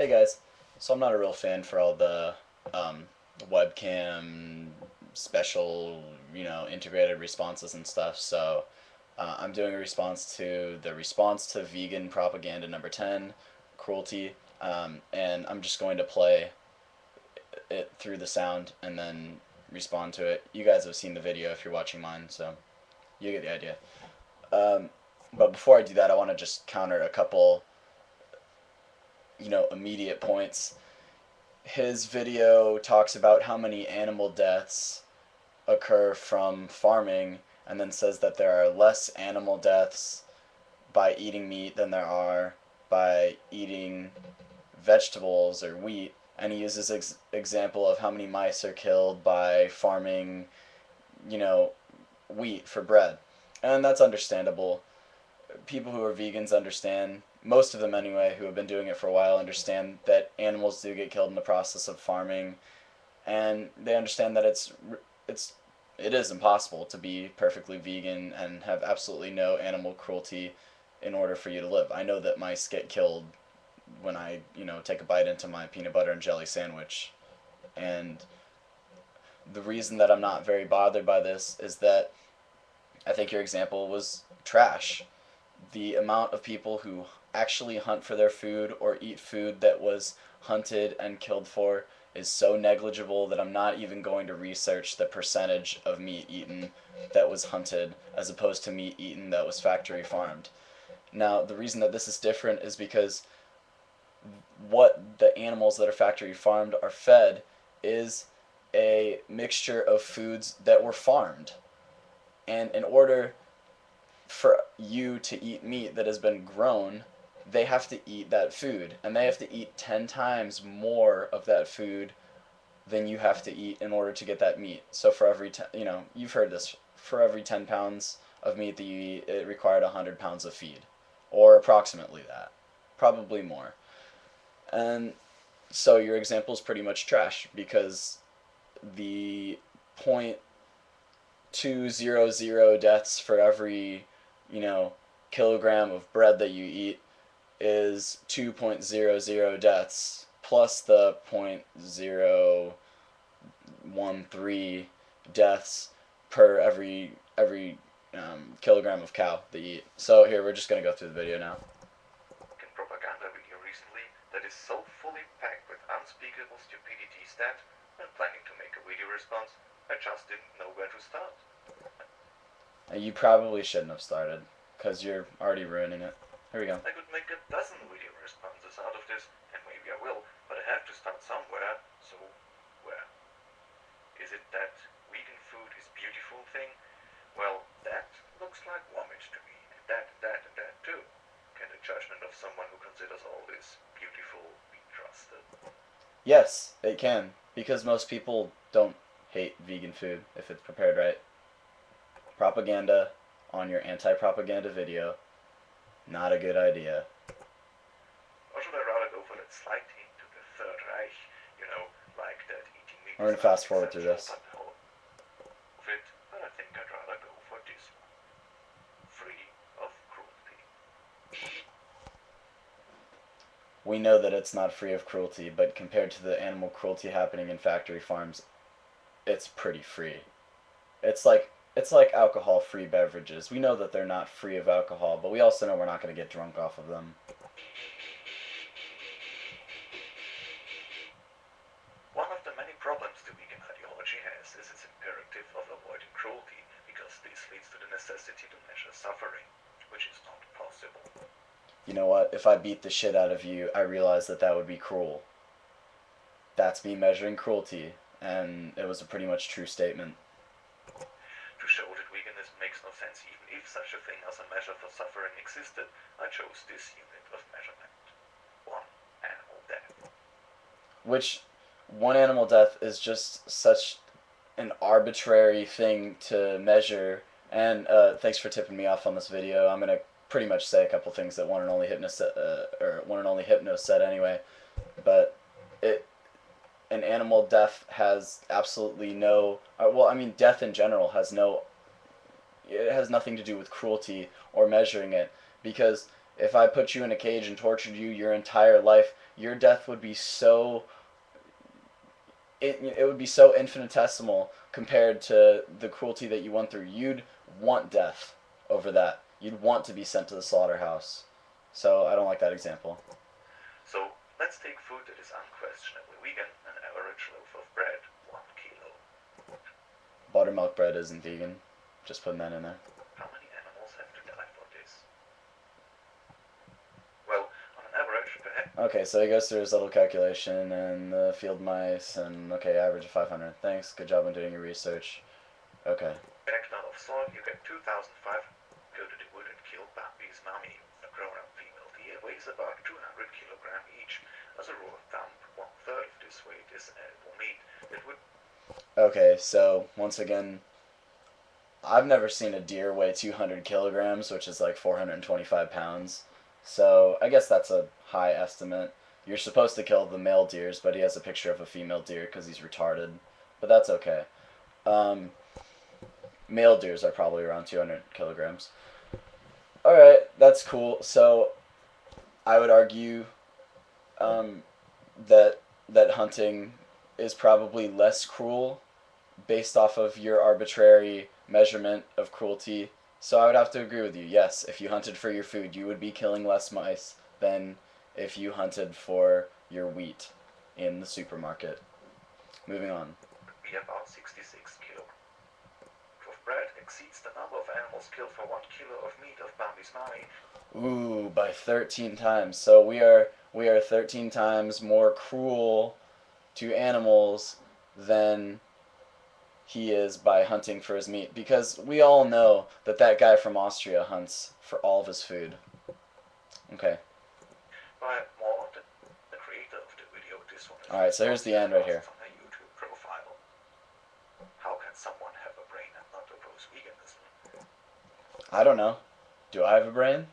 Hey guys, so I'm not a real fan for all the um, webcam special, integrated responses and stuff. So I'm doing a response to the response to vegan propaganda number 10, cruelty, and I'm just going to play it through the sound and then respond to it. You guys have seen the video if you're watching mine, so you get the idea. Um, but before I do that, I want to just counter a couple, immediate points. His video talks about how many animal deaths occur from farming and then says that there are less animal deaths by eating meat than there are by eating vegetables or wheat. And he uses example of how many mice are killed by farming, you know, wheat for bread. And that's understandable. People who are vegans understand, most of them anyway, who have been doing it for a while, understand that animals do get killed in the process of farming, and they understand that it is impossible to be perfectly vegan and have absolutely no animal cruelty in order for you to live. I know that mice get killed when I, take a bite into my peanut butter and jelly sandwich. And the reason that I'm not very bothered by this is that I think your example was trash. The amount of people who actually hunt for their food or eat food that was hunted and killed for is so negligible that I'm not even going to research the percentage of meat eaten that was hunted as opposed to meat eaten that was factory farmed. Now, the reason that this is different is because what the animals that are factory farmed are fed is a mixture of foods that were farmed. And in order for you to eat meat that has been grown, they have to eat that food. And they have to eat 10 times more of that food than you have to eat in order to get that meat. So for every, you've heard this, for every 10 pounds of meat that you eat, it required 100 pounds of feed. Or approximately that. Probably more. And so your example is pretty much trash because the 0.200 deaths for every, you know, kilogram of bread that you eat is 2.00 deaths plus the 0.013 deaths per every kilogram of cow that you eat. So here, we're just going to go through the video now. Propaganda video recently that is so fully packed with unspeakable stupidities that, when planning to make a video response, I just didn't know where to start. You probably shouldn't have started, because you're already ruining it. Here we go. I could make a dozen video responses out of this, and maybe I will, but I have to start somewhere, so where? Is it that vegan food is beautiful thing? Well, that looks like vomit to me, and that too. Can the judgment of someone who considers all this beautiful be trusted? Yes, it can, because most people don't hate vegan food if it's prepared right. Propaganda on your anti-propaganda video, not a good idea. Or should I rather go for that slight hint to the Third Reich, like that eating meat We're going to fast forward through this. Fit, but I think I'd rather go for this one. Free of cruelty. We know that it's not free of cruelty, but compared to the animal cruelty happening in factory farms, it's pretty free. It's like alcohol-free beverages. We know that they're not free of alcohol, but we also know we're not going to get drunk off of them. One of the many problems the vegan ideology has is its imperative of avoiding cruelty, because this leads to the necessity to measure suffering, which is not possible. You know what? If I beat the shit out of you, I realize that that would be cruel. That's me measuring cruelty, and it was a pretty much true statement. To show that veganism makes no sense even if such a thing as a measure for suffering existed, I chose this unit of measurement. One animal death. Which, one animal death is just such an arbitrary thing to measure. And thanks for tipping me off on this video. I'm gonna pretty much say a couple things that One and Only Hypno said anyway. But an animal death has absolutely no. Death in general has no. It has nothing to do with cruelty or measuring it, because If I put you in a cage and tortured you your entire life, your death would be so it would be so infinitesimal compared to the cruelty that you went through. You'd want death over that. You'd want to be sent to the slaughterhouse. So I don't like that example. So let's take food that is unquestionably vegan, an average loaf of bread, 1 kilo. Buttermilk bread isn't vegan. Just putting that in there. How many animals have to die for this? Well, on an average, Okay, so he goes through his little calculation and the field mice and okay, average of 500. Thanks. Good job on doing your research. Okay. hectare of soil, you get 2,500 coated it wouldn't kill Bambi's mommy. A grown-up female deer weighs about 200 kilograms each. As a rule of thumb, 1/3 of this weight is edible meat. It would. Okay, so once again, I've never seen a deer weigh 200 kilograms, which is like 425 pounds. So I guess that's a high estimate. You're supposed to kill the male deers, but he has a picture of a female deer because he's retarded. But that's okay. Um, Male deers are probably around 200 kilograms. Alright, that's cool. So I would argue um, that hunting is probably less cruel based off of your arbitrary measurement of cruelty. So I would have to agree with you. Yes, if you hunted for your food, you would be killing less mice than if you hunted for your wheat in the supermarket. Moving on. Be about 66 kilograms of bread exceeds the number of animals killed for 1 kilo of meat of Bambi's mommy. Ooh, by 13 times. So we are 13 times more cruel to animals than he is by hunting for his meat, because we all know that that guy from Austria hunts for all of his food. Okay. By more on the creator of the video, this one is. Alright, so here's the end right here. From their YouTube profile. How can someone have a brain and not oppose veganism? I don't know. Do I have a brain?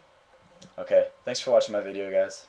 Okay, thanks for watching my video, guys.